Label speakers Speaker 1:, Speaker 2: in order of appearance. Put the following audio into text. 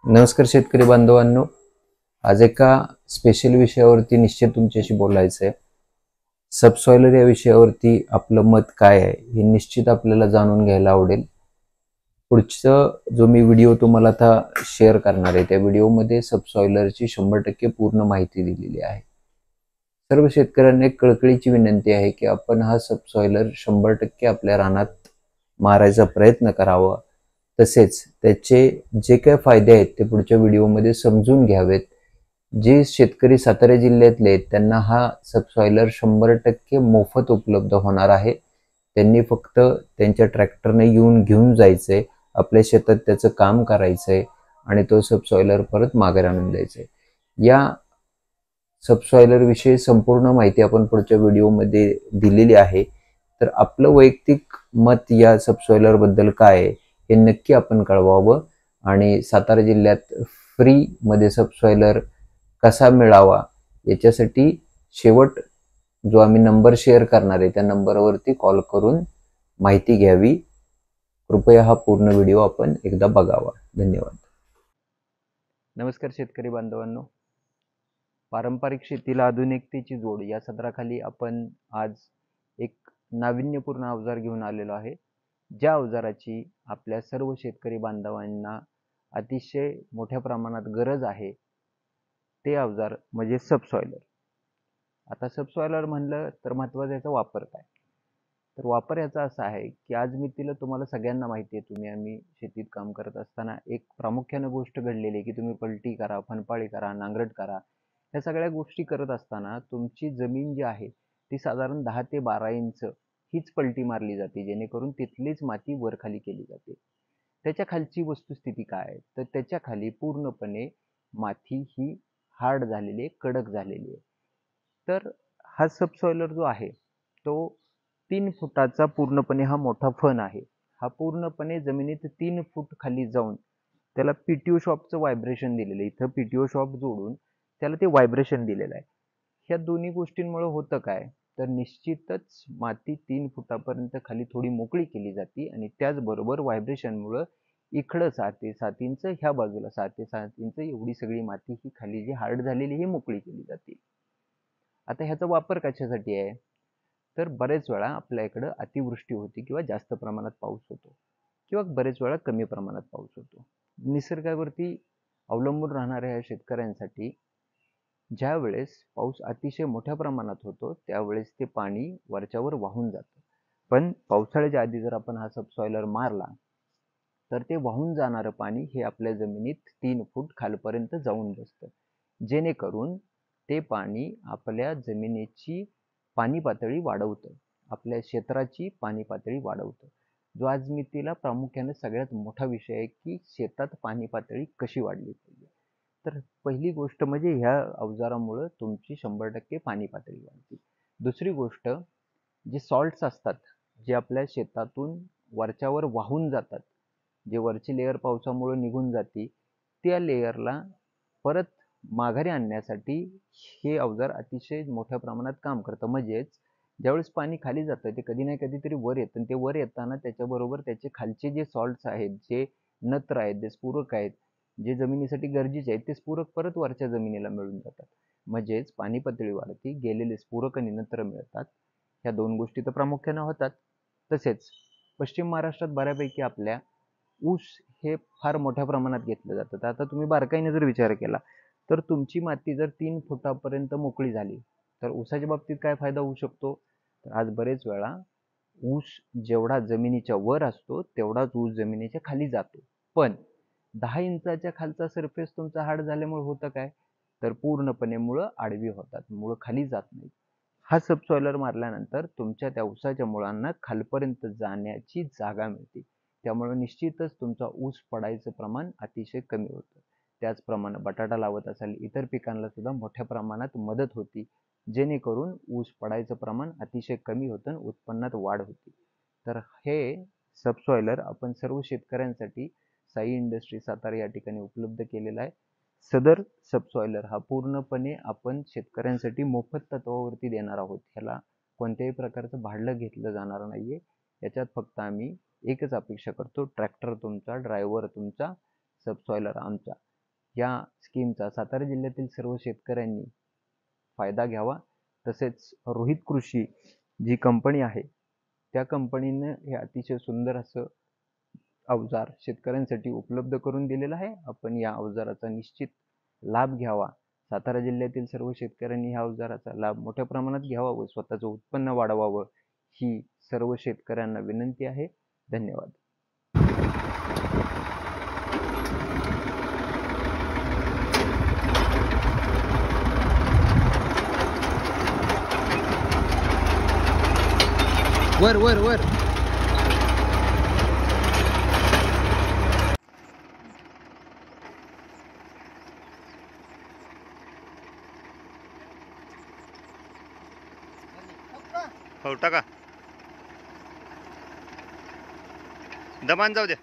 Speaker 1: नमस्कार शेतकरी बांधवांनो, आज एका स्पेशल विषयावरती निश्चित तुमच्याशी बोलायचं आहे. सबसॉयलर या विषयावरती आपलं मत काय आहे हे निश्चित आपल्याला जाणून घ्यायला आवडेल. पुढचं जो मी व्हिडिओ तुम्हाला आता शेअर करणार आहे त्या व्हिडिओमध्ये सबसॉयलरची 100% पूर्ण माहिती दिलेली आहे. सर्व शेतकऱ्यांना एक कळकळीची विनंती आहे की आपण हा सबसॉयलर 100% आपल्या रानात मारायचा प्रयत्न करावा. तसेच त्याचे जे काही फायदे आहेत ते पुढच्या व्हिडिओमध्ये समजून घ्यावेत. जे शेतकरी सातारा जिल्ह्यातले आहेत त्यांना हा सबसॉयलर 100% मोफत उपलब्ध होणार आहे. त्यांनी फक्त त्यांच्या ट्रॅक्टरने येऊन घेऊन जायचंय, आपल्या शेतात त्याचं काम करायचंय आणि तो सबसॉयलर परत माघारी आणून द्यायचंय. या सबसॉयलर विषयी संपूर्ण माहिती आपण पुढच्या व्हिडिओमध्ये दिलेली आहे. तर आपलं वैयक्तिक मत या सबसॉयलर बद्दल काय आहे हे नक्की आपण कळवावं आणि सातारा जिल्ह्यात फ्री मध्ये सबसॉयलर कसा मिळावा याच्यासाठी शेवट जो आम्ही नंबर शेअर करणार आहे त्या नंबरवरती कॉल करून माहिती घ्यावी. कृपया हा पूर्ण व्हिडिओ आपण एकदा बघावा. धन्यवाद. नमस्कार शेतकरी बांधवांनो, पारंपरिक शेतीला आधुनिकतेची जोड या सदराखाली आपण आज एक नाविन्यपूर्ण अवजार घेऊन आलेलो आहे. ज्या अवजाराची आपल्या सर्व शेतकरी बांधवांना अतिशय मोठ्या प्रमाणात गरज आहे ते अवजार म्हणजे सबसॉयलर. आता सबसॉयलर म्हणलं तर महत्त्वाचा याचा वापर काय, तर वापर याचा असा आहे की आज मी तुम्हाला सगळ्यांना माहिती आहे, आम्ही शेतीत काम करत असताना एक प्रामुख्याने गोष्ट घडलेली आहे की तुम्ही पलटी करा, फनपाळी करा, नांगरट करा, या सगळ्या गोष्टी करत असताना तुमची जमीन जी आहे ती साधारण 10 ते 12 इंच हीच पलटी मारली जाते, जेणेकरून तिथलीच माती वर खाली केली जाते. त्याच्या खालची वस्तुस्थिती काय आहे, तर त्याच्या खाली पूर्णपणे माती ही हार्ड झालेली आहे, कडक झालेली आहे. तर हा सबसॉयलर जो आहे तो 3 फुटाचा पूर्णपणे हा मोठा फन आहे. हा पूर्णपणे जमिनीत 3 फूट खाली जाऊन त्याला पीटीओ शॉपचं व्हायब्रेशन दिलेलं आहे. इथं पीटीओ शॉप जोडून त्याला ते व्हायब्रेशन दिलेलं आहे. ह्या दोन्ही गोष्टींमुळे होतं काय, तर निश्चितच माती 3 फुटापर्यंत खाली थोडी मोकळी केली जाते आणि त्याचबरोबर व्हायब्रेशनमुळं इकडं 6 ते 7 इंच, ह्या बाजूला 6 ते 7 इंच एवढी सगळी माती ही खाली जी हार्ड झालेली ही मोकळी केली जाते. आता ह्याचा वापर कशासाठी आहे, तर बरेच वेळा आपल्या इकडं अतिवृष्टी होती किंवा जास्त प्रमाणात पाऊस होतो किंवा बरेच वेळा कमी प्रमाणात पाऊस होतो. निसर्गावरती अवलंबून राहणाऱ्या ह्या शेतकऱ्यांसाठी ज्या वेळेस पाऊस अतिशय मोठ्या प्रमाणात होतो त्यावेळेस ते पाणी वरच्यावर वाहून जातं. पण पावसाळ्याच्या आधी जर आपण हा सबसॉयलर मारला तर ते वाहून जाणारं पाणी हे आपल्या जमिनीत 3 फूट खालपर्यंत जाऊन बसतं, जेणेकरून ते पाणी आपल्या जमिनीची पाणी पातळी वाढवतं, आपल्या क्षेत्राची पाणी पातळी वाढवतं. जो आज मी प्रामुख्याने सगळ्यात मोठा विषय आहे की शेतात पाणी पातळी कशी वाढली पाहिजे. तर पहिली गोष्ट म्हणजे ह्या अवजारामुळं तुमची 100% पाणी पातळी वाढते. दुसरी गोष्ट, जे सॉल्ट्स असतात जे आपल्या शेतातून वरच्यावर वाहून जातात, जे वरची लेयर पावसामुळे निघून जाते, त्या लेयरला परत माघारी आणण्यासाठी हे अवजार अतिशय मोठ्या प्रमाणात काम करतं. म्हणजेच ज्यावेळेस पाणी खाली जातं ते कधी ना कधीतरी वर येतं, ते वर येताना त्याच्याबरोबर त्याचे खालचे जे सॉल्ट्स आहेत, जे नत्र आहेत, जे स्फुरक आहेत, जे जमिनीसाठी गरजेचे आहेत, ते स्फुरक परत वरच्या जमिनीला मिळून जातात. म्हणजेच पाणी पातळी वाढते, गेलेले स्फुरक आणि नत्र मिळतात. ह्या 2 गोष्टी तर प्रामुख्याने होतात. तसेच पश्चिम महाराष्ट्रात बऱ्यापैकी आपल्या ऊस हे फार मोठ्या प्रमाणात घेतलं जातं. तर आता तुम्ही बारकाईने जर विचार केला तर तुमची माती जर 3 फुटापर्यंत मोकळी झाली तर ऊसाच्या बाबतीत काय फायदा होऊ शकतो, तर आज बरेच वेळा ऊस जेवढा जमिनीच्या वर असतो तेवढाच ऊस जमिनीच्या खाली जातो. पण 10 इंचाच्या खालचा सरफेस तुमचा हार्ड झाल्यामुळे होतं काय, तर पूर्णपणे मुळं आडवी होतात, मुळं खाली जात नाहीत. हा सबसॉयलर मारल्यानंतर तुमच्या त्या ऊसाच्या मुळांना खालपर्यंत जाण्याची जागा मिळते. त्यामुळे निश्चितच तुमचा ऊस पडायचं प्रमाण अतिशय कमी होतं. त्याचप्रमाणे बटाटा लावत असाल इतर पिकांना सुद्धा मोठ्या प्रमाणात मदत होती, जेणेकरून ऊस पडायचं प्रमाण अतिशय कमी होतं आणि उत्पन्नात वाढ होती. तर हे सबसॉयलर आपण सर्व शेतकऱ्यांसाठी साई इंडस्ट्री सातारा या ठिकाणी उपलब्ध केलेला आहे. सदर सबसॉयलर हा पूर्णपणे आपण शेतकऱ्यांसाठी मोफत तत्वावरती देणार आहोत. ह्याला कोणत्याही प्रकारचं भाडं घेतलं जाणार नाहीये. याच्यात फक्त आम्ही एकच अपेक्षा करतो, ट्रॅक्टर तुमचा, ड्रायव्हर तुमचा, सबसॉयलर आमचा. या स्कीमचा सातारा जिल्ह्यातील सर्व शेतकऱ्यांनी फायदा घ्यावा. तसेच रोहित कृषी जी कंपनी आहे त्या कंपनीनं हे अतिशय सुंदर असं अवजार शेतकऱ्यांसाठी उपलब्ध करून दिलेलं आहे. आपण या अवजाराचा निश्चित लाभ घ्यावा. सातारा जिल्ह्यातील सर्व शेतकऱ्यांनी ह्या अवजाराचा लाभ मोठ्या प्रमाणात घ्यावा व स्वतःचं उत्पन्न वाढवावं ही सर्व शेतकऱ्यांना विनंती आहे. धन्यवाद. वर वर वर
Speaker 2: हो टाका दमान जाऊ द्या.